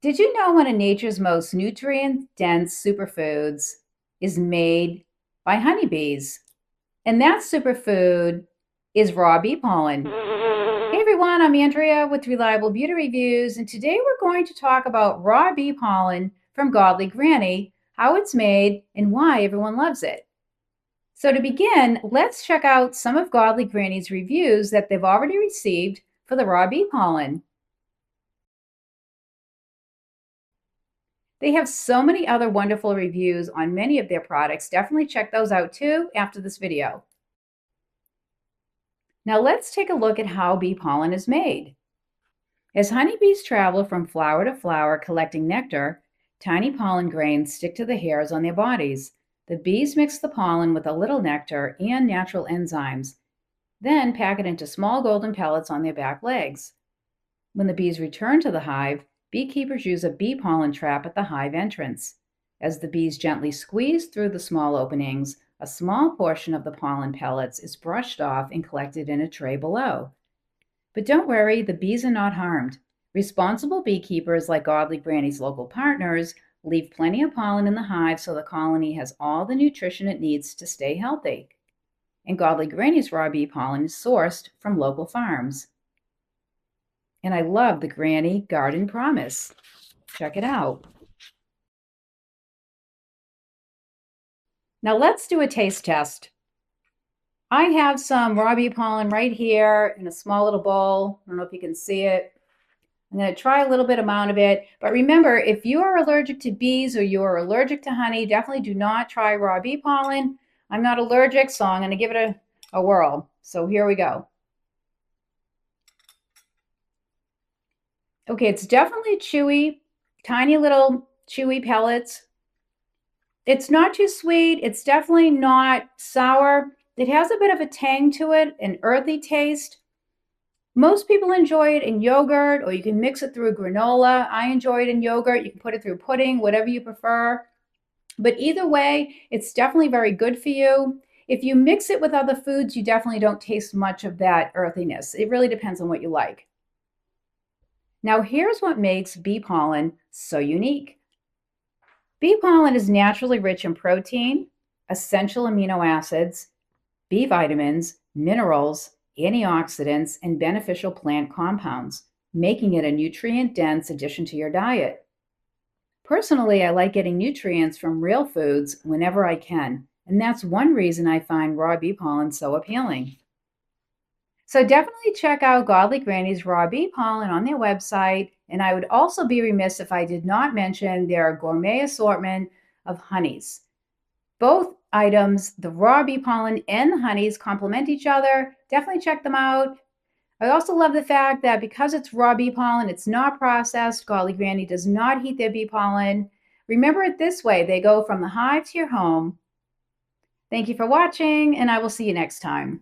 Did you know one of nature's most nutrient-dense superfoods is made by honeybees? And that superfood is raw bee pollen. Hey everyone, I'm Andrea with Reliable Beauty Reviews, and today we're going to talk about raw bee pollen from Godly Granny, how it's made, and why everyone loves it. So to begin, let's check out some of Godly Granny's reviews that they've already received for the raw bee pollen. They have so many other wonderful reviews on many of their products. Definitely check those out too after this video. Now let's take a look at how bee pollen is made. As honeybees travel from flower to flower collecting nectar, tiny pollen grains stick to the hairs on their bodies. The bees mix the pollen with a little nectar and natural enzymes, then pack it into small golden pellets on their back legs. When the bees return to the hive, beekeepers use a bee pollen trap at the hive entrance. As the bees gently squeeze through the small openings, a small portion of the pollen pellets is brushed off and collected in a tray below. But don't worry, the bees are not harmed. Responsible beekeepers, like Godly Granny's local partners, leave plenty of pollen in the hive so the colony has all the nutrition it needs to stay healthy. And Godly Granny's raw bee pollen is sourced from local farms. And I love the Granny Garden Promise. Check it out. Now let's do a taste test. I have some raw bee pollen right here in a small little bowl. I don't know if you can see it. I'm going to try a little bit amount of it. But remember, if you are allergic to bees or you are allergic to honey, definitely do not try raw bee pollen. I'm not allergic, so I'm going to give it a whirl. So here we go. Okay, it's definitely chewy, tiny little chewy pellets. It's not too sweet. It's definitely not sour. It has a bit of a tang to it, an earthy taste. Most people enjoy it in yogurt, or you can mix it through a granola. I enjoy it in yogurt. You can put it through pudding, whatever you prefer. But either way, it's definitely very good for you. If you mix it with other foods, you definitely don't taste much of that earthiness. It really depends on what you like. Now, here's what makes bee pollen so unique. Bee pollen is naturally rich in protein, essential amino acids, B vitamins, minerals, antioxidants, and beneficial plant compounds, making it a nutrient-dense addition to your diet. Personally, I like getting nutrients from real foods whenever I can, and that's one reason I find raw bee pollen so appealing. So definitely check out Godly Granny's raw bee pollen on their website, and I would also be remiss if I did not mention their gourmet assortment of honeys. Both items, the raw bee pollen and the honeys, complement each other. Definitely check them out. I also love the fact that because it's raw bee pollen, it's not processed. Godly Granny does not heat their bee pollen. Remember it this way, they go from the hive to your home. Thank you for watching, and I will see you next time.